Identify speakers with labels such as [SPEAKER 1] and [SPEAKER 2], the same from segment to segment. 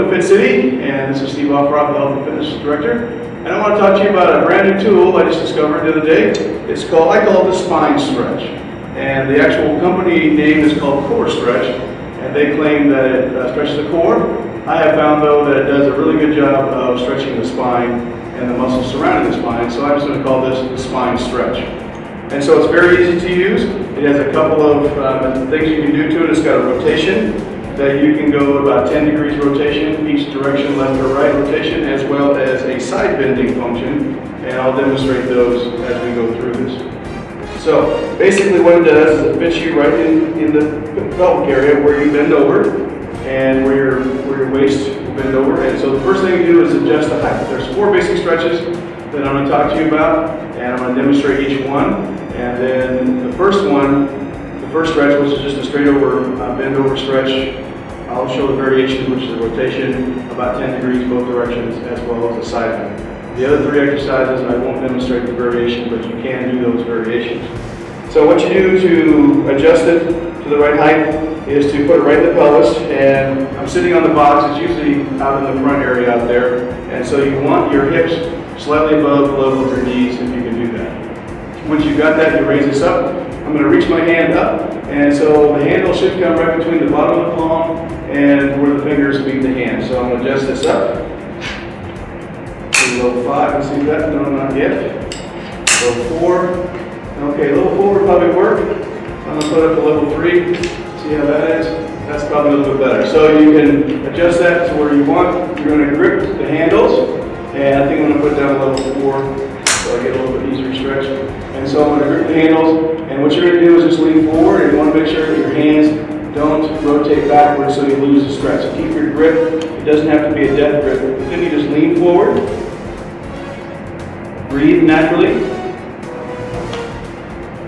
[SPEAKER 1] Welcome to Fit City, and this is Steve Offrock, the Health and Fitness Director. And I want to talk to you about a brand new tool I just discovered the other day. I call it the spine stretch. And the actual company name is called Core Stretch, and they claim that it stretches the core. I have found, though, that it does a really good job of stretching the spine and the muscles surrounding the spine, so I'm just going to call this the spine stretch. And so it's very easy to use. It has a couple of things you can do to it. It's got a rotation that you can go about 10 degrees rotation, each direction, left or right rotation, as well as a side bending function, and I'll demonstrate those as we go through this. So basically what it does is it fits you right in the pelvic area where you bend over and where your waist will bend over. And so the first thing you do is adjust the height. There's 4 basic stretches that I'm going to talk to you about, and I'm going to demonstrate each one. And then the first stretch, which is just a straight over bend over stretch, I'll show the variations, which is a rotation about 10 degrees both directions, as well as a side bend. The other 3 exercises, I won't demonstrate the variation, but you can do those variations. So what you do to adjust it to the right height is to put it right in the pelvis, and I'm sitting on the box. It's usually out in the front area out there, and so you want your hips slightly above the level of your knees if you can do that. Once you've got that, you raise this up. I'm going to reach my hand up, and so the handle should come right between the bottom of the palm and where the fingers meet the hand. So I'm going to adjust this up to level 5. See that? No, not yet. Level 4. Okay, level 4 would probably work. I'm going to put it up to level 3. See how that is? That's probably a little bit better. So you can adjust that to where you want. You're going to grip the handles, and I think I'm going to put down level 4 so I get a little bit easier stretch. And so I'm going to grip the handles, and what you're going to do is just lean forward, and you want to make sure that your hands don't rotate backwards so you lose the stretch. So keep your grip. It doesn't have to be a death grip. But then you just lean forward, breathe naturally.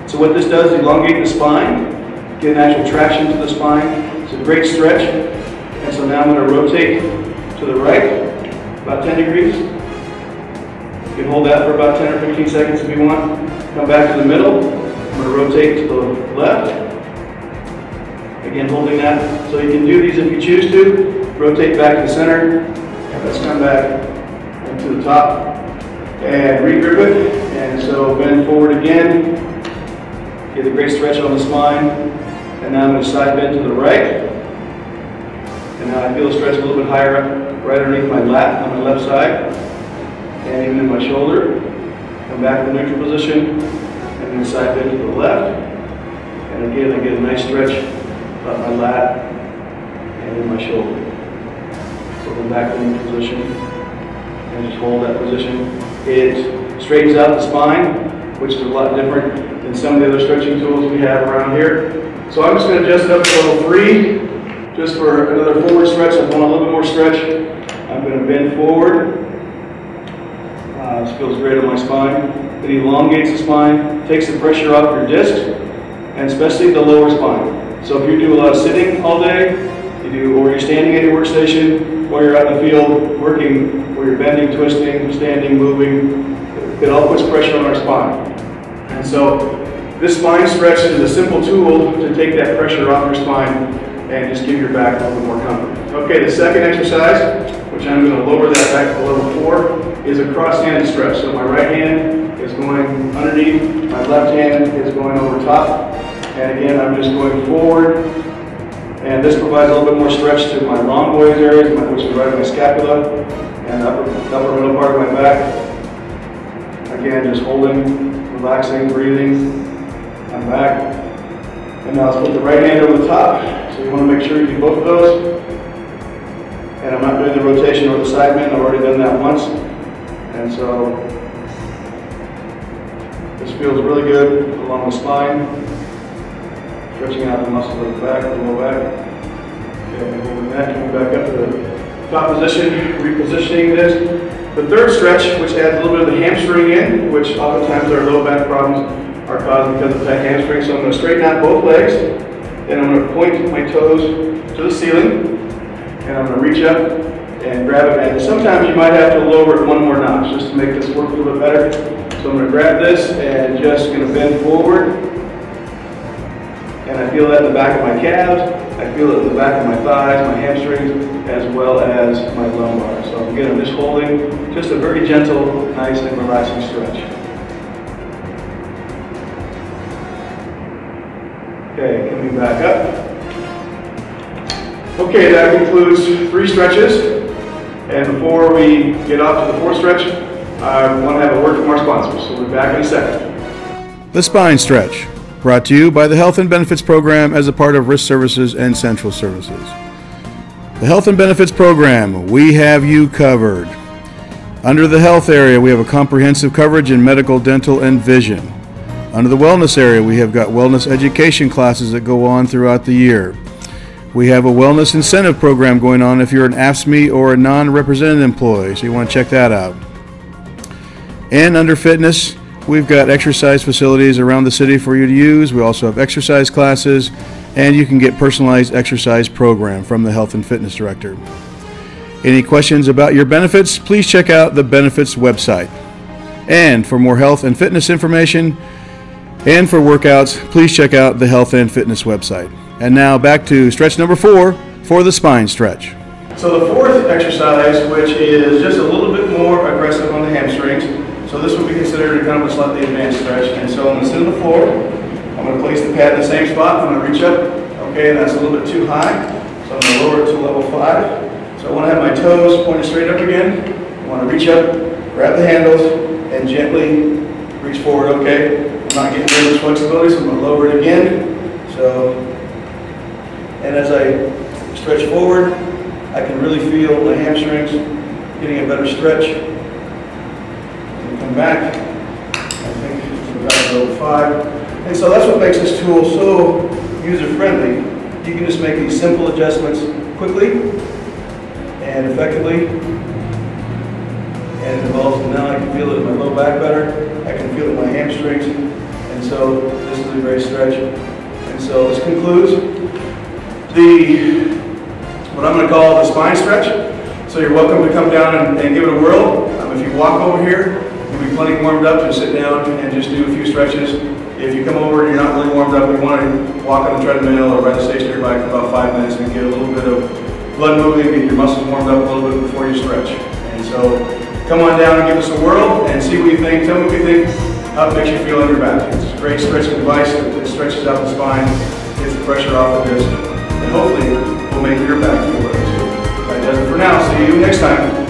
[SPEAKER 1] So what this does is elongate the spine, get an actual traction to the spine. It's a great stretch. And so now I'm going to rotate to the right, about 10 degrees. You can hold that for about 10 or 15 seconds if you want. Come back to the middle. I'm going to rotate to the left. Again, holding that. So you can do these if you choose to. Rotate back to the center. And let's come back into the top. And re-grip it. And so bend forward again. Get a great stretch on the spine. And now I'm going to side bend to the right. And now I feel the stretch a little bit higher up, right underneath my lat on my left side. And even in my shoulder. Come back to the neutral position. And then side bend to the left. And again, I get a nice stretch up my lat and in my shoulder. So come back to the neutral position and just hold that position. It straightens out the spine, which is a lot different than some of the other stretching tools we have around here. So I'm just going to adjust it up to level 3, just for another forward stretch. I want a little bit more stretch. I'm going to bend forward. This feels great on my spine. It elongates the spine, takes the pressure off your disc, and especially the lower spine. So if you do a lot of sitting all day, or you're standing at your workstation, or you're out in the field working, where you're bending, twisting, standing, moving, it all puts pressure on our spine. And so this spine stretch is a simple tool to take that pressure off your spine and just give your back a little bit more comfort. Okay, the second exercise, which I'm going to lower that back to level 4, is a cross-handed stretch. So my right hand is going underneath, my left hand is going over top. And again, I'm just going forward, and this provides a little bit more stretch to my rhomboid area, which is right at my scapula, and the upper middle part of my back. Again, just holding, relaxing, breathing. I'm back. And now let's put the right hand over the top. So you want to make sure you do both of those. And I'm not doing the rotation or the side bend. I've already done that once. And so this feels really good along the spine. Stretching out the muscles of the back, the lower back. Okay, moving that, coming back up to the top position, repositioning this. The third stretch, which adds a little bit of the hamstring in, which oftentimes our low back problems are caused because of that hamstring. So I'm going to straighten out both legs, and I'm going to point my toes to the ceiling, and I'm going to reach up and grab it. And sometimes you might have to lower it one more notch just to make this work a little bit better. So I'm going to grab this and just going to bend forward. And I feel that in the back of my calves, I feel it in the back of my thighs, my hamstrings, as well as my lumbar. So again, I'm just holding just a very gentle, nice and relaxing stretch. Okay, coming back up. Okay, that concludes 3 stretches. And before we get off to the 4th stretch, I want to have a word from our sponsors. So we'll be back in a second.
[SPEAKER 2] The Spine Stretch, brought to you by the Health and Benefits Program as a part of Risk Services and Central Services. The Health and Benefits Program, we have you covered. Under the health area, we have a comprehensive coverage in medical, dental, and vision. Under the wellness area, we have got wellness education classes that go on throughout the year. We have a wellness incentive program going on if you're an AFSCME or a non-represented employee, so you want to check that out. And under fitness, we've got exercise facilities around the city for you to use. We also have exercise classes, and you can get personalized exercise program from the Health and Fitness Director. Any questions about your benefits, please check out the benefits website. And for more health and fitness information and for workouts, please check out the Health and Fitness website. And now back to stretch number 4 for the spine stretch.
[SPEAKER 1] So the 4th exercise, which is just a little bit more aggressive on the hamstrings, so this would be considered kind of a slightly advanced stretch. And so I'm going to sit on the floor. I'm going to place the pad in the same spot. I'm going to reach up. Okay, and that's a little bit too high. So I'm going to lower it to level 5. So I want to have my toes pointed straight up again. I want to reach up, grab the handles, and gently reach forward, okay? I'm not getting very much flexibility, so I'm going to lower it again. So, and as I stretch forward, I can really feel my hamstrings getting a better stretch. And come back, I think it's about level 5. And so that's what makes this tool so user-friendly. You can just make these simple adjustments quickly and effectively. And it involves, now I can feel it in my low back better. I can feel it in my hamstrings. And so this is a great stretch. And so this concludes what I'm going to call the spine stretch. So you're welcome to come down and give it a whirl. If you walk over here, you'll be plenty warmed up to sit down and just do a few stretches. If you come over and you're not really warmed up, you want to walk on the treadmill or ride the stationary bike for about 5 minutes and get a little bit of blood moving, get your muscles warmed up a little bit before you stretch. And so come on down and give us a whirl and see what you think. Tell me what you think, how it makes you feel on your back. It's a great stretching device that stretches out the spine, gets the pressure off the disc, and hopefully will make your back feel better too. That does it for now. See you next time.